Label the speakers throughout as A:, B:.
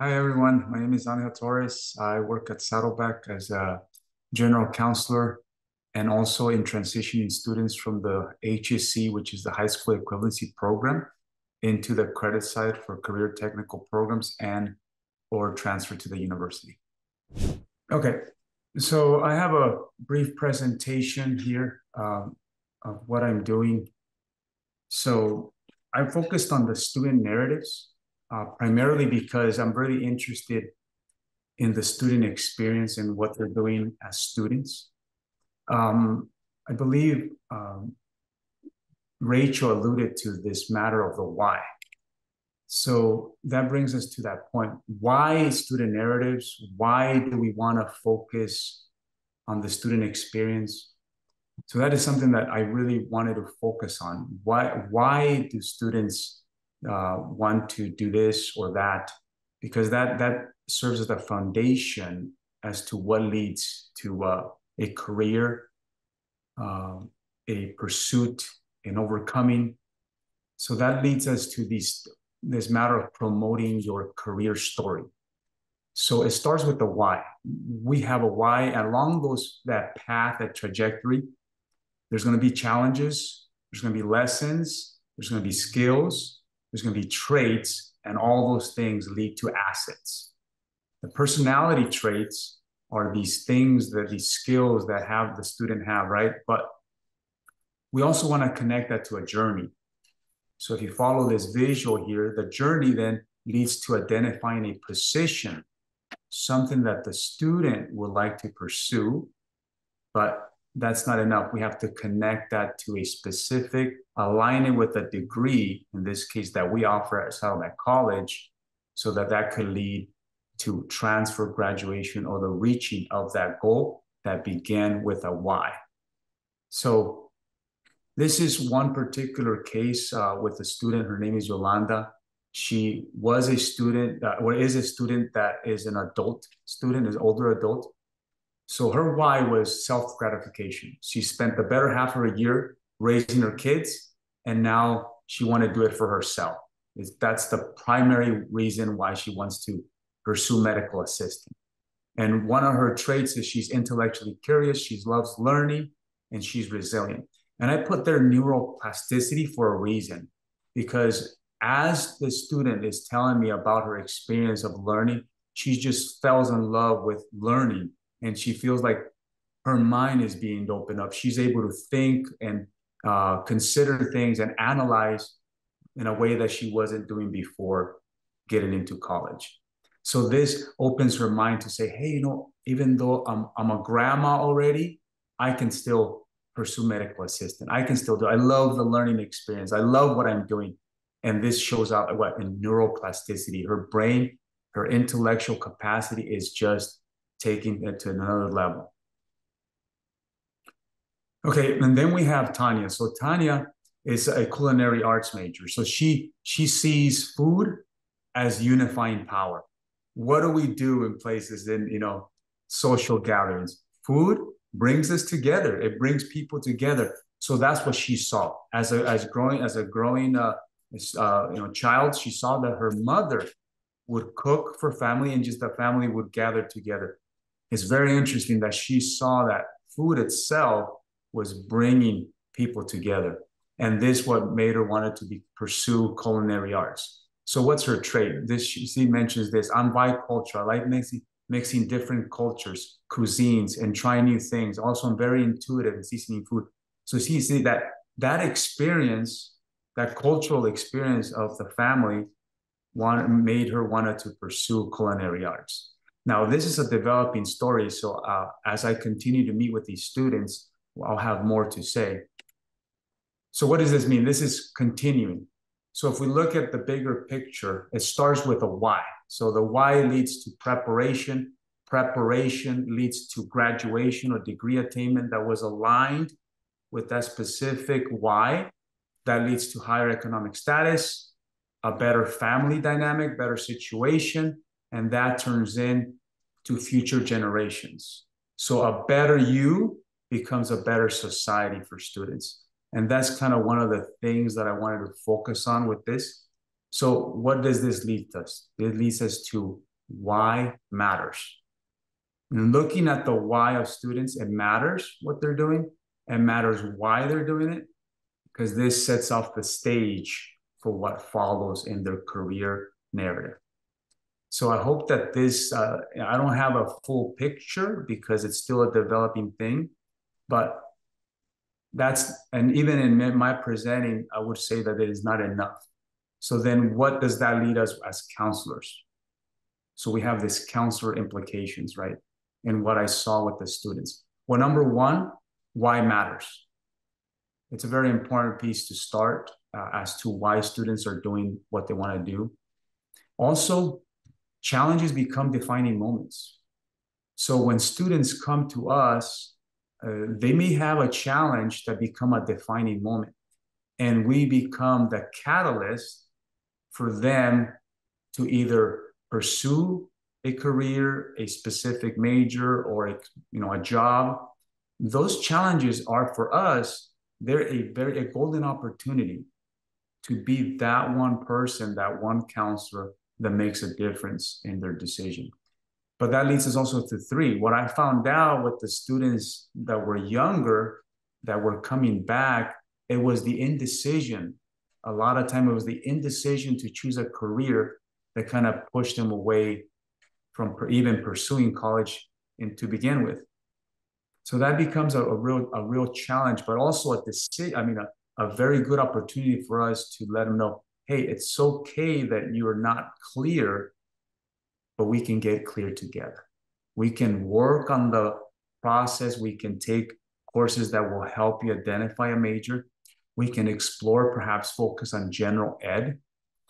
A: Hi, everyone. My name is Torres. I work at Saddleback as a general counselor and also in transitioning students from the HSC, which is the high school equivalency program, into the credit side for career technical programs and or transfer to the university. Okay, so I have a brief presentation here of what I'm doing. So I focused on the student narratives, primarily because I'm really interested in the student experience and what they're doing as students. I believe Rachel alluded to this matter of the why. So that brings us to that point. Why student narratives? Why do we want to focus on the student experience? So that is something that I really wanted to focus on. Why do students want to do this or that? Because that serves as the foundation as to what leads to a career, a pursuit, an overcoming. So that leads us to this matter of promoting your career story. So it starts with the why. We have a why, and along that path, that trajectory, there's going to be challenges, there's going to be lessons, there's going to be skills, there's going to be traits, and all those things lead to assets. The personality traits are these things, these skills that the student have, right? But we also want to connect that to a journey. So if you follow this visual here, the journey then leads to identifying a position, something that the student would like to pursue, but that's not enough. We have to connect that to a specific, align it with a degree, in this case that we offer at Saddleback College, so that could lead to transfer, graduation, or the reaching of that goal that began with a why. So this is one particular case with a student. Her name is Yolanda. She was a student, or is a student that is an adult student, is older adult. So her why was self-gratification. She spent the better half of a year raising her kids, and now she wanted to do it for herself. That's the primary reason why she wants to pursue medical assisting. And one of her traits is she's intellectually curious, she loves learning, and she's resilient. And I put there neuroplasticity for a reason, because as the student is telling me about her experience of learning, she just falls in love with learning. And she feels like her mind is being opened up. She's able to think and consider things and analyze in a way that she wasn't doing before getting into college. So this opens her mind to say, hey, even though I'm a grandma already, I can still pursue medical assistant. I can still do it. I love the learning experience. I love what I'm doing. And this shows up in neuroplasticity. Her brain, her intellectual capacity is just taking it to another level. Okay, and then we have Tanya. So Tanya is a culinary arts major. So she sees food as unifying power. What do we do in places in social gatherings? Food brings us together. It brings people together. So that's what she saw as a growing child. She saw that her mother would cook for family, and just the family would gather together. It's very interesting that she saw that food itself was bringing people together. And this what made her wanted to pursue culinary arts. So what's her trait? She mentions this. I'm bicultural. I like mixing different cultures, cuisines, and trying new things. Also, I'm very intuitive in seasoning food. So she see that experience, that cultural experience of the family made her wanted to pursue culinary arts. Now, this is a developing story. So as I continue to meet with these students, I'll have more to say. So what does this mean? This is continuing. So if we look at the bigger picture, it starts with a why. So the why leads to preparation. Preparation leads to graduation or degree attainment that was aligned with that specific why. That leads to higher economic status, a better family dynamic, better situation, and that turns into future generations. So a better you becomes a better society for students. And that's kind of one of the things that I wanted to focus on with this. So what does this lead us? It leads us to Why matters. And looking at the why of students, it matters what they're doing. It matters why they're doing it, because this sets off the stage for what follows in their career narrative. So I hope that this, I don't have a full picture because it's still a developing thing, but and even in my presenting, I would say that it is not enough. So then what does that lead us as counselors? So we have this counselor implications, right? And what I saw with the students. Well, number one, why matters. It's a very important piece to start as to why students are doing what they want to do. Also, challenges become defining moments. So when students come to us, they may have a challenge that become a defining moment. And we become the catalyst for them to either pursue a career, a specific major, or a job. Those challenges are for us, they're a golden opportunity to be that one person, that one counselor that makes a difference in their decision. But that leads us also to three. What I found out with the students that were younger, that were coming back, it was the indecision. A lot of time it was the indecision to choose a career that kind of pushed them away from even pursuing college to begin with. So that becomes a real challenge, but also a very good opportunity for us to let them know, hey, it's okay that you are not clear, but we can get clear together. We can work on the process. We can take courses that will help you identify a major. We can explore, perhaps focus on general ed.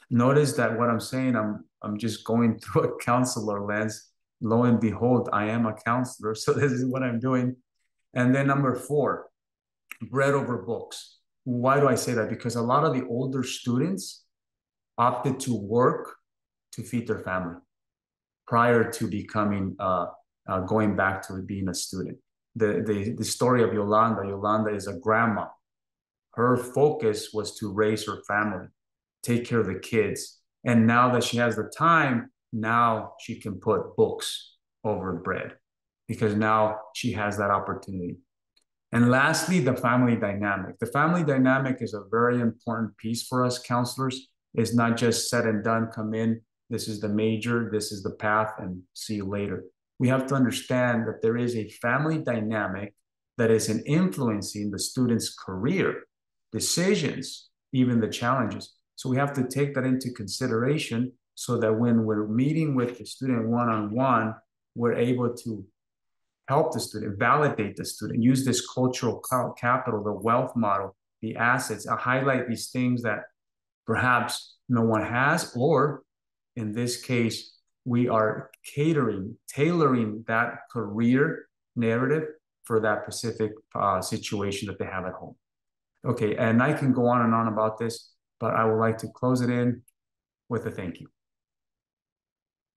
A: Notice that what I'm saying, I'm just going through a counselor lens. Lo and behold, I am a counselor. So this is what I'm doing. And then number four, bread over books. Why do I say that? Because a lot of the older students opted to work to feed their family prior to becoming, going back to being a student. The story of Yolanda is a grandma. Her focus was to raise her family, take care of the kids. And now that she has the time, now she can put books over bread because now she has that opportunity. And lastly, the family dynamic. The family dynamic is a very important piece for us counselors. It's not just said and done, come in, this is the major, this is the path, and see you later. We have to understand that there is a family dynamic that is influencing the student's career, decisions, even the challenges. So we have to take that into consideration so that when we're meeting with the student one-on-one, we're able to help the student, validate the student, use this cultural capital, the wealth model, the assets, highlight these things that perhaps no one has, or in this case, we are tailoring that career narrative for that specific situation that they have at home. Okay, and I can go on and on about this, but I would like to close it in with a thank you.